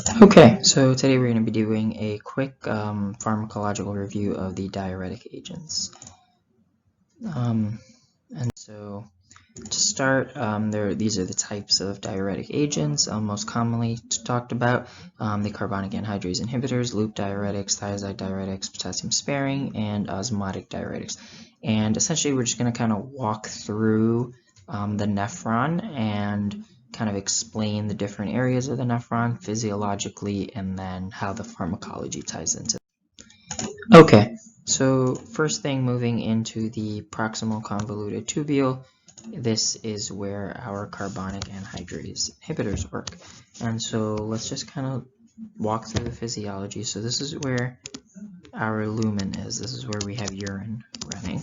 Okay, so today we're going to be doing a quick pharmacological review of the diuretic agents. And so to start, these are the types of diuretic agents most commonly talked about: the carbonic anhydrase inhibitors, loop diuretics, thiazide diuretics, potassium sparing, and osmotic diuretics. And essentially we're just going to kind of walk through the nephron and kind of explain the different areas of the nephron physiologically, and then how the pharmacology ties into it. Okay, so first thing, moving into the proximal convoluted tubule, this is where our carbonic anhydrase inhibitors work. And so let's just kind of walk through the physiology. So this is where our lumen is. This is where we have urine running.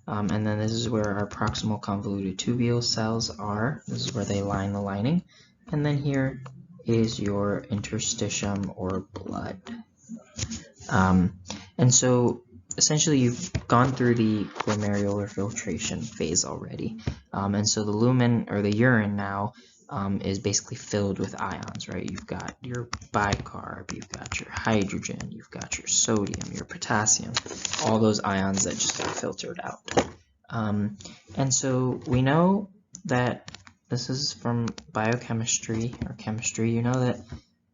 And then this is where our proximal convoluted tubule cells are. This is where they line the lining. And then here is your interstitium or blood. And so essentially you've gone through the glomerular filtration phase already. And so the lumen, or the urine now, is basically filled with ions, right? You've got your bicarb, you've got your hydrogen, you've got your sodium, your potassium, all those ions that just get filtered out. And so we know that this is from biochemistry or chemistry. You know that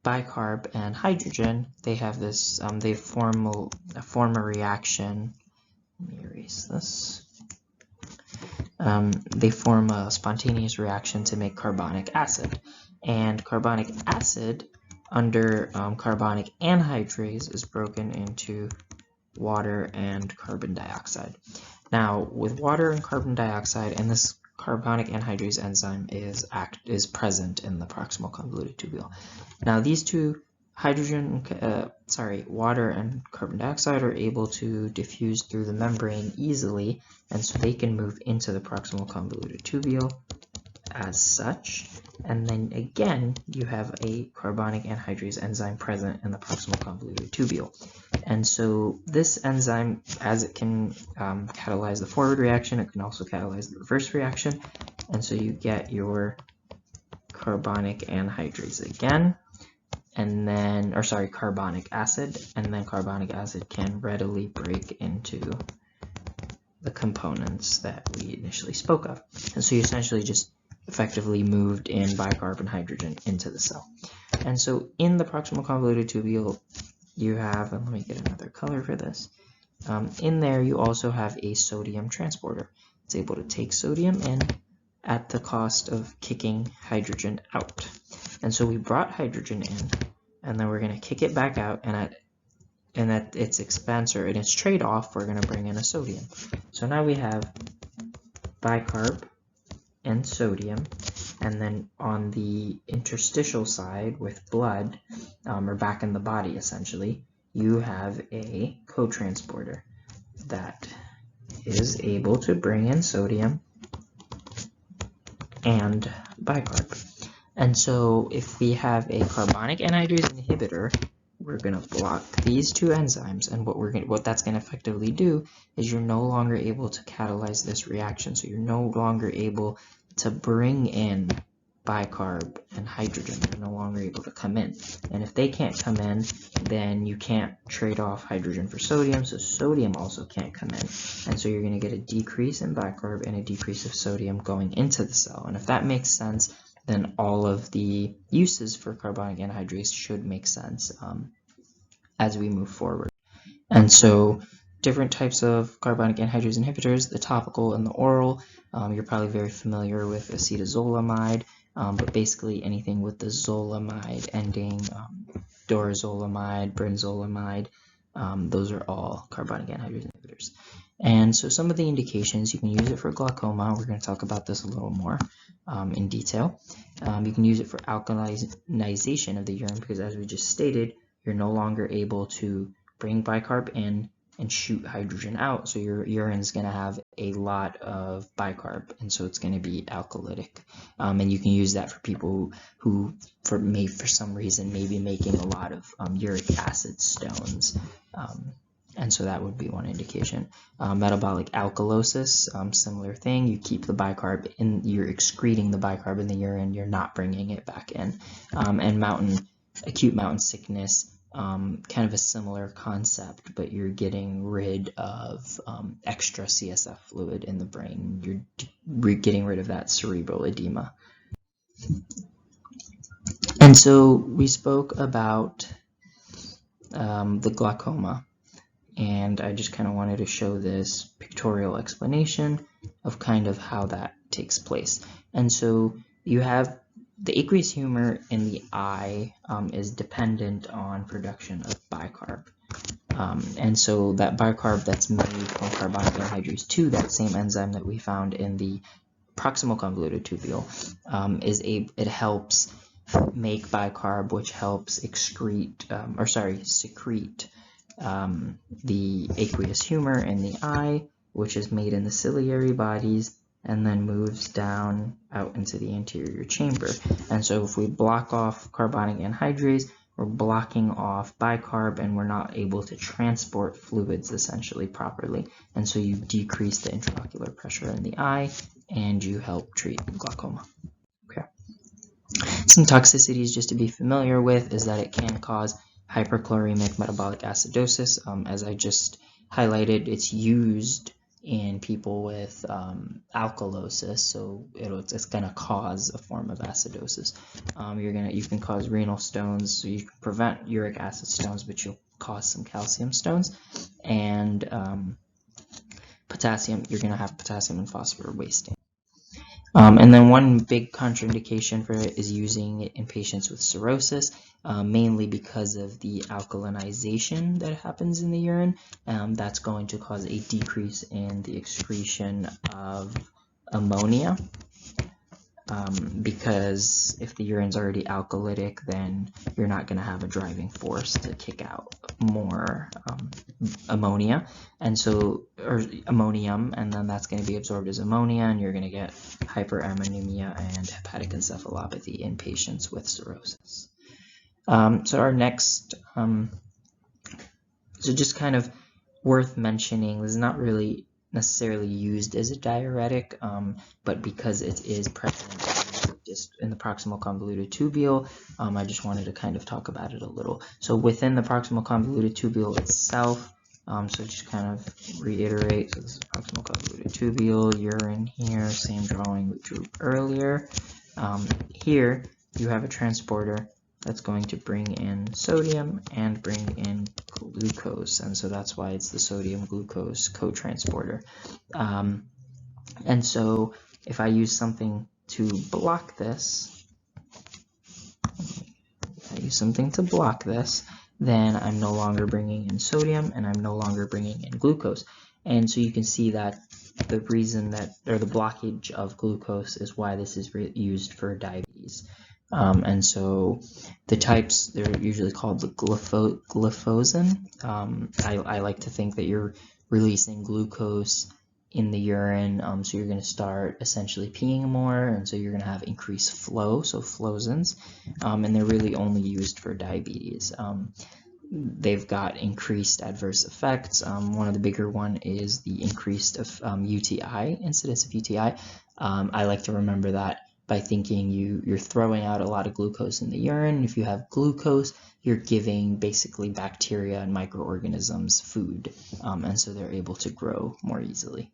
bicarb and hydrogen, they have this, they form a reaction. Let me erase this. They form a spontaneous reaction to make carbonic acid. And carbonic acid under carbonic anhydrase is broken into water and carbon dioxide. Now, with water and carbon dioxide, and this carbonic anhydrase enzyme is present in the proximal convoluted tubule. Now, these two, water and carbon dioxide, are able to diffuse through the membrane easily, and so they can move into the proximal convoluted tubule as such. And then again, you have a carbonic anhydrase enzyme present in the proximal convoluted tubule. And so this enzyme, as it can catalyze the forward reaction, it can also catalyze the reverse reaction. And so you get your carbonic anhydrase again, and then, carbonic acid, and then carbonic acid can readily break into the components that we initially spoke of. And so you essentially just effectively moved in bicarb and hydrogen into the cell. And so in the proximal convoluted tubule, you have, and let me get another color for this, in there you also have a sodium transporter. It's able to take sodium in at the cost of kicking hydrogen out. And so we brought hydrogen in, and then we're going to kick it back out, and at its expense, or in its trade-off, we're going to bring in a sodium. So now we have bicarb and sodium, and then on the interstitial side with blood, or back in the body essentially, you have a cotransporter that is able to bring in sodium and bicarb. And so if we have a carbonic anhydrase inhibitor, we're going to block these two enzymes, and what that's going to effectively do is you're no longer able to catalyze this reaction. So you're no longer able to bring in bicarb and hydrogen. They're no longer able to come in. And if they can't come in, then you can't trade off hydrogen for sodium, so sodium also can't come in. And so you're going to get a decrease in bicarb and a decrease of sodium going into the cell. And if that makes sense, then all of the uses for carbonic anhydrase should make sense as we move forward. And so different types of carbonic anhydrase inhibitors, the topical and the oral. You're probably very familiar with acetazolamide, but basically anything with the zolamide ending, dorazolamide, brinzolamide, those are all carbonic anhydrase inhibitors. And so some of the indications, you can use it for glaucoma. We're going to talk about this a little more in detail. You can use it for alkalization of the urine, because as we just stated, you're no longer able to bring bicarb in and shoot hydrogen out, so your urine is going to have a lot of bicarb, and so it's going to be alkalytic. And you can use that for people who for some reason may be making a lot of uric acid stones. And so that would be one indication. Metabolic alkalosis, similar thing. You keep the bicarb in, you're excreting the bicarb in the urine, you're not bringing it back in. And mountain acute mountain sickness, kind of a similar concept, but you're getting rid of extra CSF fluid in the brain. You're getting rid of that cerebral edema. And so we spoke about the glaucoma, and I just kind of wanted to show this pictorial explanation of kind of how that takes place. And so you have the aqueous humor in the eye is dependent on production of bicarb. And so that bicarb that's made from carbonic anhydrase 2, that same enzyme that we found in the proximal convoluted tubule, it helps make bicarb, which helps secrete the aqueous humor in the eye, which is made in the ciliary bodies and then moves down out into the anterior chamber. And so if we block off carbonic anhydrase, we're blocking off bicarb, and we're not able to transport fluids essentially properly. And so you decrease the intraocular pressure in the eye, and you help treat glaucoma. Okay. Some toxicities just to be familiar with is that it can cause hyperchloremic metabolic acidosis. As I just highlighted, it's used in people with alkalosis, so it's going to cause a form of acidosis. You can cause renal stones, so you can prevent uric acid stones, but you'll cause some calcium stones. And potassium, you're going to have potassium and phosphorus wasting. And then one big contraindication for it is using it in patients with cirrhosis, mainly because of the alkalinization that happens in the urine. That's going to cause a decrease in the excretion of ammonia, because if the urine's already alkalytic, then you're not going to have a driving force to kick out more ammonia, or ammonium, and then that's going to be absorbed as ammonia, and you're going to get hyperammonemia and hepatic encephalopathy in patients with cirrhosis. So our next, so just kind of worth mentioning, this is not really necessarily used as a diuretic, but because it is present just in the proximal convoluted tubule, I just wanted to kind of talk about it a little. So within the proximal convoluted tubule itself, so just kind of reiterate, so this is proximal convoluted tubule, urine here, same drawing we drew earlier. Here you have a transporter that's going to bring in sodium and bring in glucose, and so that's why it's the sodium glucose co-transporter. And so if I use something to block this, then I'm no longer bringing in sodium and I'm no longer bringing in glucose. And so you can see that the reason that, or the blockage of glucose is why this is used for diabetes. And so the types, they're usually called the glyphosin. I like to think that you're releasing glucose in the urine, so you're going to start essentially peeing more, and so you're going to have increased flow, so flozins, and they're really only used for diabetes. They've got increased adverse effects. One of the bigger one is the increased of UTI, incidence of UTI. I like to remember that by thinking you're throwing out a lot of glucose in the urine. If you have glucose, you're giving basically bacteria and microorganisms food, and so they're able to grow more easily.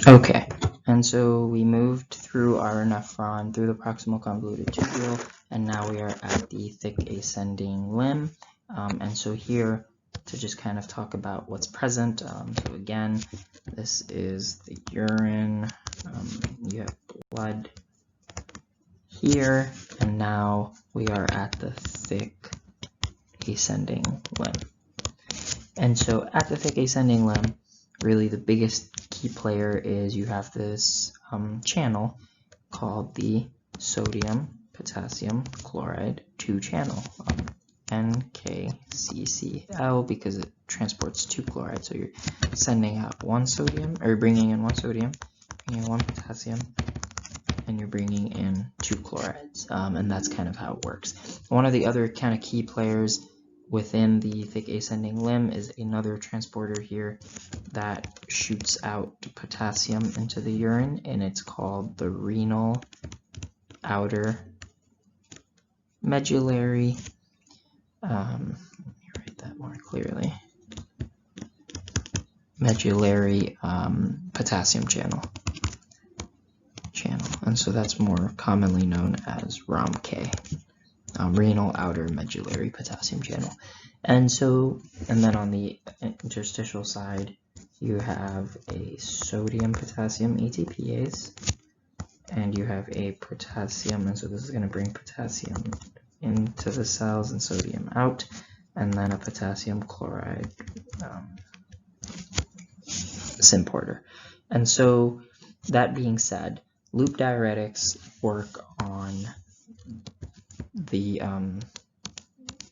Okay, and so we moved through our nephron, through the proximal convoluted tubule, and now we are at the thick ascending limb. And so here, to just kind of talk about what's present, so again, this is the urine, you have blood here, and now we are at the thick ascending limb. And so at the thick ascending limb, really the biggest key player is you have this channel called the sodium potassium chloride 2 channel, NKCCl, because it transports 2 chlorides. So you're sending out 1 sodium, or bringing in 1 sodium, bringing in 1 potassium, and you're bringing in 2 chlorides, and that's kind of how it works. One of the other kind of key players within the thick ascending limb is another transporter here that shoots out potassium into the urine, and it's called the renal outer medullary, let me write that more clearly, medullary potassium channel. And so that's more commonly known as ROMK, renal outer medullary potassium channel. And then on the interstitial side, you have a sodium potassium ATPase, and you have a potassium, and so this is going to bring potassium into the cells and sodium out, and then a potassium chloride symporter. And so that being said, loop diuretics work on the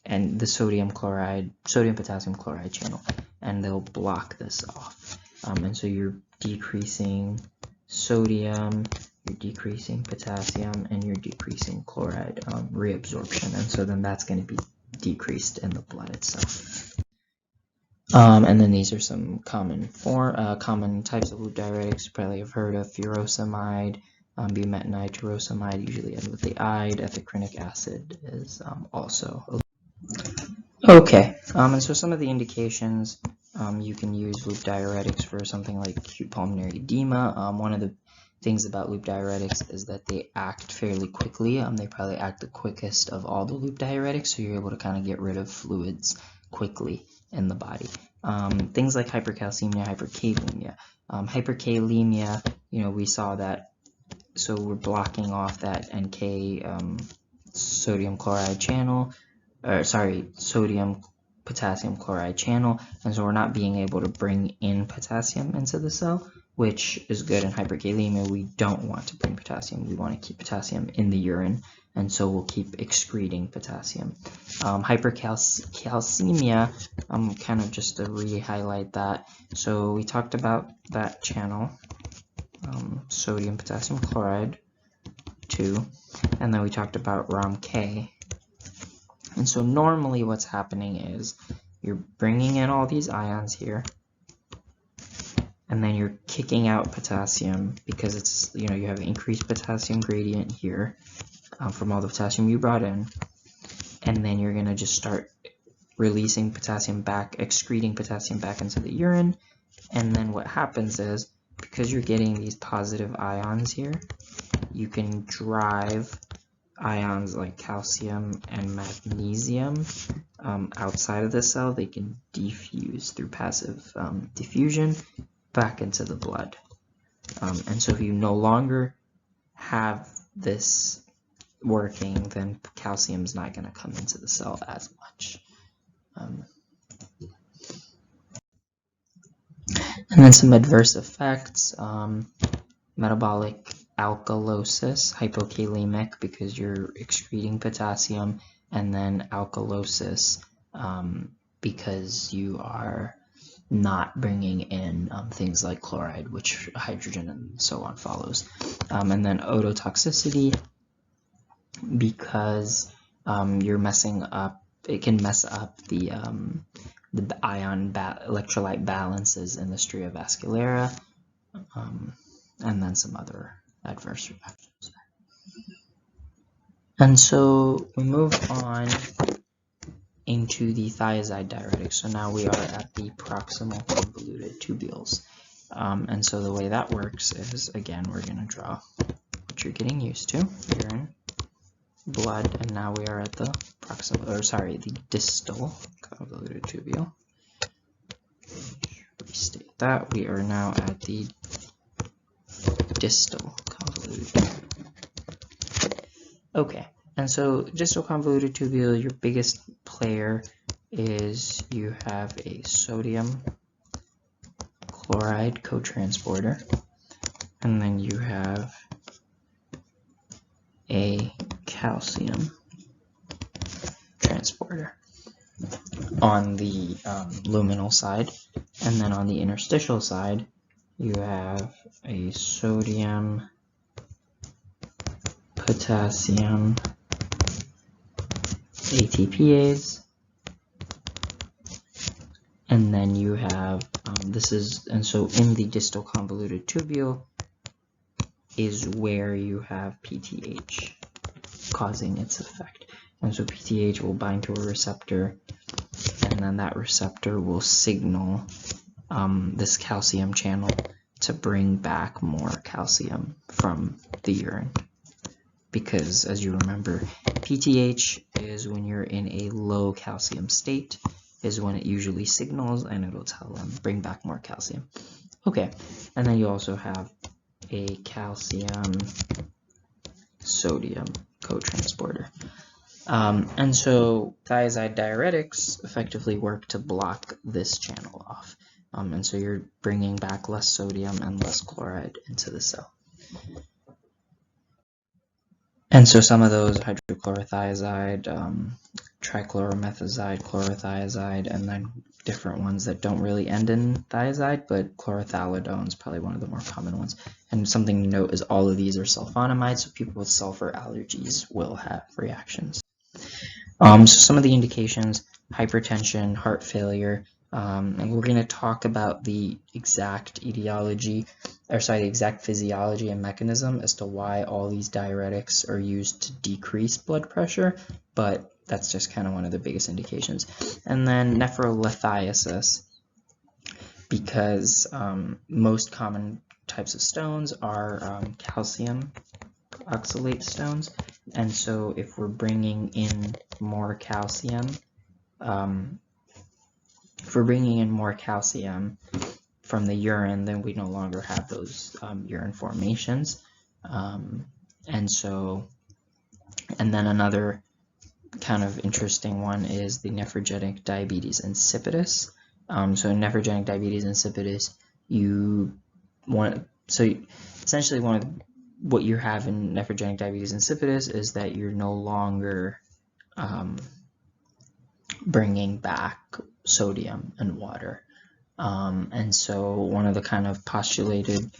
and the sodium potassium chloride channel, and they'll block this off. And so you're decreasing sodium, you're decreasing potassium, and you're decreasing chloride reabsorption, and so then that's going to be decreased in the blood itself. And then these are some common types of loop diuretics. You probably have heard of furosemide, bumetanide, furosemide, usually end with the ide. Ethacrynic acid is also. Okay, and so some of the indications, you can use loop diuretics for something like acute pulmonary edema. One of the things about loop diuretics is that they act fairly quickly. They probably act the quickest of all the loop diuretics, so you're able to kind of get rid of fluids quickly in the body. Things like hypercalcemia, hyperkalemia. Hyperkalemia, we saw that, so we're blocking off that NK sodium chloride channel, sodium potassium chloride channel, and so we're not being able to bring in potassium into the cell, which is good in hyperkalemia. We don't want to bring potassium. We want to keep potassium in the urine, and so we'll keep excreting potassium. Hypercalcemia, kind of just to re-highlight that. So we talked about that channel, sodium potassium chloride 2, and then we talked about ROMK. And so normally what's happening is you're bringing in all these ions here, and then you're kicking out potassium because it's, you have an increased potassium gradient here from all the potassium you brought in, and then you're going to just start releasing potassium back, excreting potassium back into the urine. And then what happens is, because you're getting these positive ions here, you can drive ions like calcium and magnesium outside of the cell. They can diffuse through passive diffusion back into the blood. And so if you no longer have this working, then calcium is not going to come into the cell as much. And then some adverse effects, metabolic alkalosis, hypokalemic because you're excreting potassium, and then alkalosis because you are not bringing in things like chloride, which hydrogen and so on follows. And then ototoxicity because you're messing up, it can mess up the ion electrolyte balances in the stria vascularia, and then some other adverse reactions. And so we move on into the thiazide diuretics. So now we are at the proximal convoluted tubules. And so the way that works is, again, we're going to draw what you're getting used to, urine, blood, and now we are at the the distal convoluted tubule. Restate that. We are now at the distal convoluted tubule. Okay, and so distal convoluted tubule, your biggest player is you have a sodium chloride cotransporter, and then you have a calcium transporter on the luminal side, and then on the interstitial side you have a sodium potassium ATPase, and then you have and so in the distal convoluted tubule is where you have PTH causing its effect. And so PTH will bind to a receptor, and then that receptor will signal this calcium channel to bring back more calcium from the urine. Because, as you remember, PTH is when you're in a low calcium state, is when it usually signals, and it'll tell them, bring back more calcium. Okay, and then you also have a calcium-sodium cotransporter. And so thiazide diuretics effectively work to block this channel off. And so you're bringing back less sodium and less chloride into the cell. And so some of those, hydrochlorothiazide, trichloromethazide, chlorothiazide, and then different ones that don't really end in thiazide, but chlorothalidone is probably one of the more common ones. And something to note is all of these are sulfonamides, so people with sulfur allergies will have reactions. So some of the indications: hypertension, heart failure, and we're going to talk about the exact etiology, the exact physiology and mechanism as to why all these diuretics are used to decrease blood pressure, but that's just kind of one of the biggest indications. And then nephrolithiasis, because most common types of stones are calcium oxalate stones, and so if we're bringing in more calcium, from the urine, then we no longer have those urine formations. And then another kind of interesting one is the nephrogenic diabetes insipidus. So in nephrogenic diabetes insipidus, essentially what you have in nephrogenic diabetes insipidus is that you're no longer bringing back sodium and water. And so one of the kind of postulated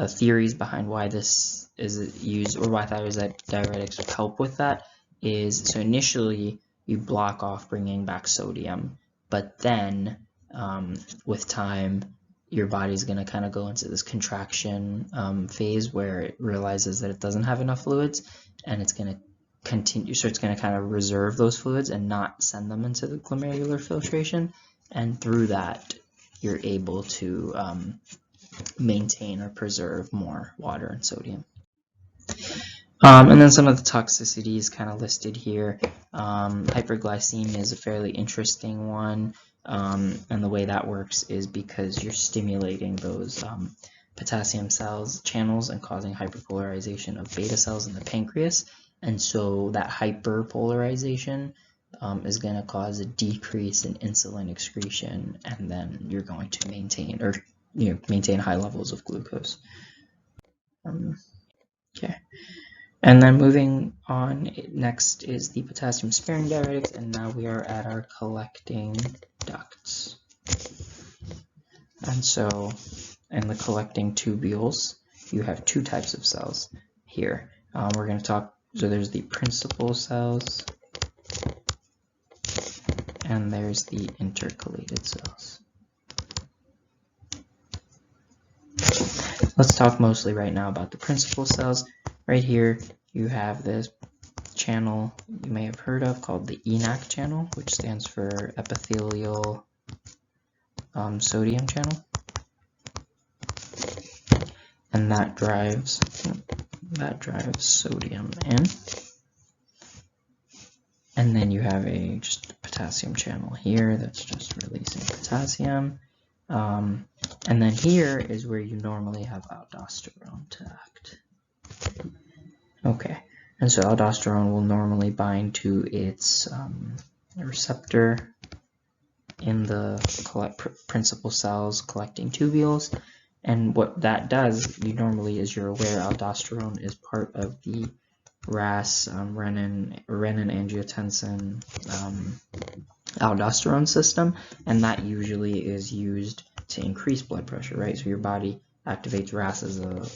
theories behind why this is used, or why thiazide diuretics help with that, is so initially you block off bringing back sodium, but then with time your body's going to kind of go into this contraction phase where it realizes that it doesn't have enough fluids, and it's going to continue, so it's going to kind of reserve those fluids and not send them into the glomerular filtration, and through that you're able to maintain or preserve more water and sodium. And then some of the toxicities kind of listed here. Hyperglycemia is a fairly interesting one, and the way that works is because you're stimulating those potassium cells channels and causing hyperpolarization of beta cells in the pancreas, and so that hyperpolarization is going to cause a decrease in insulin excretion, and then you're going to maintain high levels of glucose. Okay. And then moving on, next is the potassium sparing diuretics, and now we are at our collecting ducts. And so in the collecting tubules, you have two types of cells here. We're going to talk, so there's the principal cells, and there's the intercalated cells. Let's talk mostly right now about the principal cells. Right here you have this channel you may have heard of called the ENaC channel, which stands for epithelial sodium channel, and that drives sodium in. And then you have just a potassium channel here that's just releasing potassium. And then here is where you normally have aldosterone to act. Okay, and so aldosterone will normally bind to its receptor in the principal cells collecting tubules, and what that does, as you're aware, aldosterone is part of the RAS, renin-angiotensin aldosterone system, and that usually is used to increase blood pressure, right? So your body activates RAS as a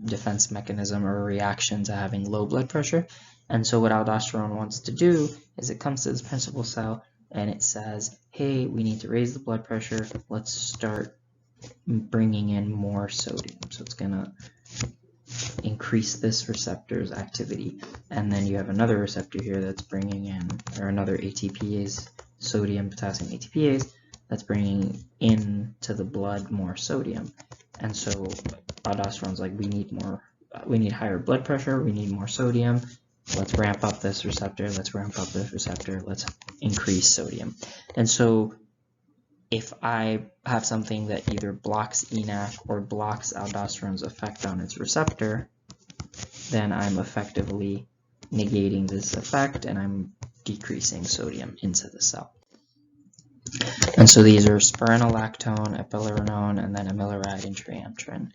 defense mechanism or a reaction to having low blood pressure. And so what aldosterone wants to do is it comes to this principal cell and it says, hey, we need to raise the blood pressure, let's start bringing in more sodium. So it's going to increase this receptor's activity. And then you have another receptor here that's bringing in, or another ATPase, sodium, potassium ATPase, that's bringing into the blood more sodium. And so aldosterone's like, we need higher blood pressure, we need more sodium, let's ramp up this receptor, let's ramp up this receptor, let's increase sodium. And so if I have something that either blocks ENaC or blocks aldosterone's effect on its receptor, then I'm effectively negating this effect and I'm decreasing sodium into the cell. And so these are spironolactone, eplerenone, and then amiloride and triamtrin.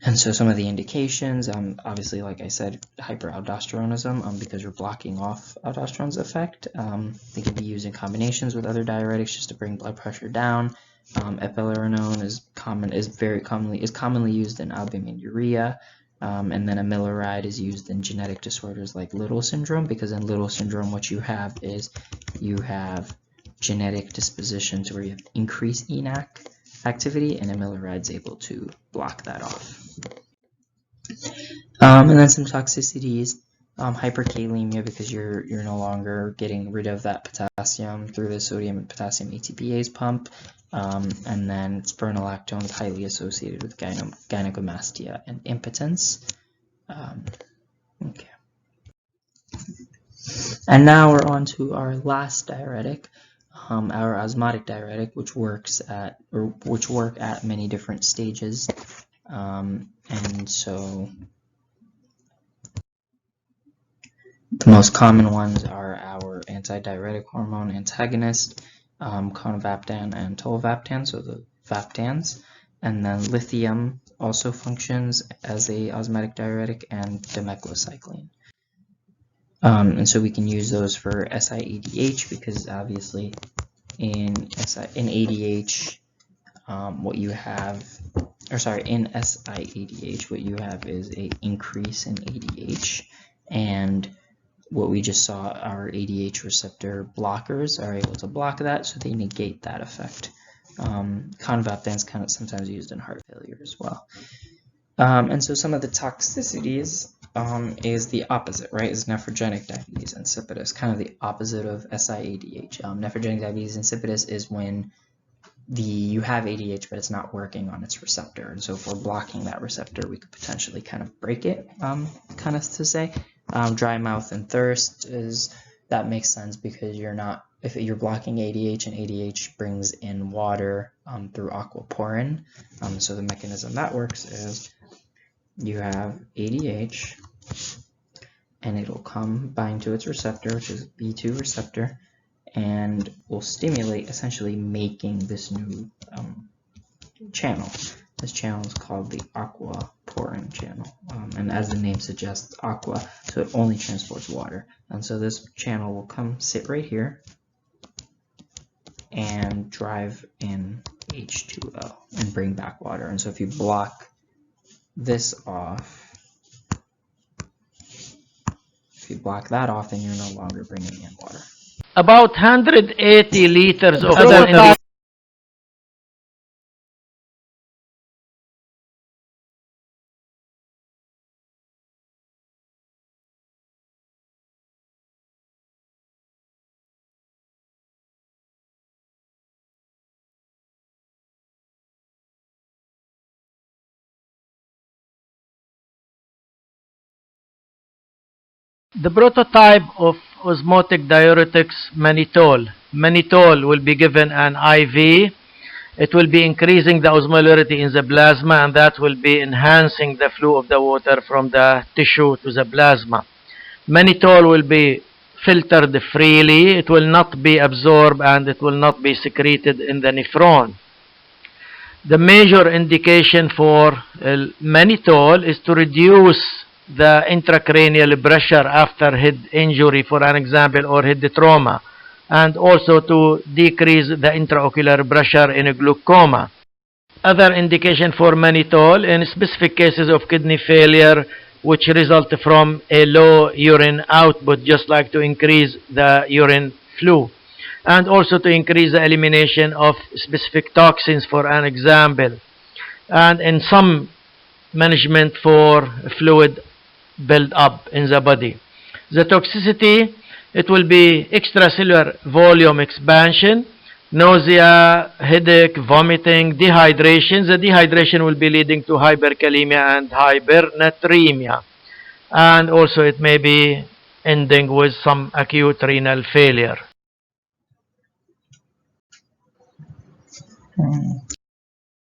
And so some of the indications, obviously, like I said, hyperaldosteronism, because you're blocking off aldosterone's effect. They can be used in combinations with other diuretics just to bring blood pressure down. Eplerenone is commonly used in albuminuria, and then amiloride is used in genetic disorders like Little syndrome, because in Little syndrome what you have is you have genetic dispositions where you have increased ENaC activity, and amiloride is able to block that off. And then some toxicities, hyperkalemia, because you're no longer getting rid of that potassium through the sodium and potassium ATPase pump, and then spironolactone is highly associated with gynecomastia and impotence. Okay. And now we're on to our last diuretic, our osmotic diuretic, which work at many different stages. And so the most common ones are our antidiuretic hormone antagonist, conivaptan and tolvaptan, so the vaptans, and then lithium also functions as a osmotic diuretic, and dimeclocycline. And so we can use those for SIADH, because obviously in ADH, in SIADH, what you have is an increase in ADH, and what we just saw, our ADH receptor blockers are able to block that, so they negate that effect. Conivaptan is kind of sometimes used in heart failure as well. And so some of the toxicities is the opposite, right? Is nephrogenic diabetes insipidus, kind of the opposite of SIADH. Nephrogenic diabetes insipidus is when you have ADH, but it's not working on its receptor. And so if we're blocking that receptor, we could potentially kind of break it, kind of to say. Dry mouth and thirst that makes sense, because if you're blocking ADH, and ADH brings in water through aquaporin. So the mechanism that works is you have ADH, and it'll bind to its receptor, which is B2 receptor, and will stimulate, essentially making this new channel. This channel is called the aquaporin channel, and as the name suggests, aqua, so it only transports water. And so this channel will come sit right here and drive in H2O and bring back water. And so if you block this off, if you block that off, then you're no longer bringing in water. About 180 liters of other The prototype of osmotic diuretics, mannitol. Mannitol will be given an IV. It will be increasing the osmolarity in the plasma, and that will be enhancing the flow of the water from the tissue to the plasma. Mannitol will be filtered freely. It will not be absorbed, and it will not be secreted in the nephron. The major indication for mannitol is to reduce the intracranial pressure after head injury, for an example, or head trauma, and also to decrease the intraocular pressure in glaucoma. Other indication for mannitol in specific cases of kidney failure which result from a low urine output, just like to increase the urine flow, and also to increase the elimination of specific toxins, for an example. And in some management for fluid build up in the body. The toxicity, it will be extracellular volume expansion, nausea, headache, vomiting, dehydration. The dehydration will be leading to hyperkalemia and hypernatremia. And also it may be ending with some acute renal failure.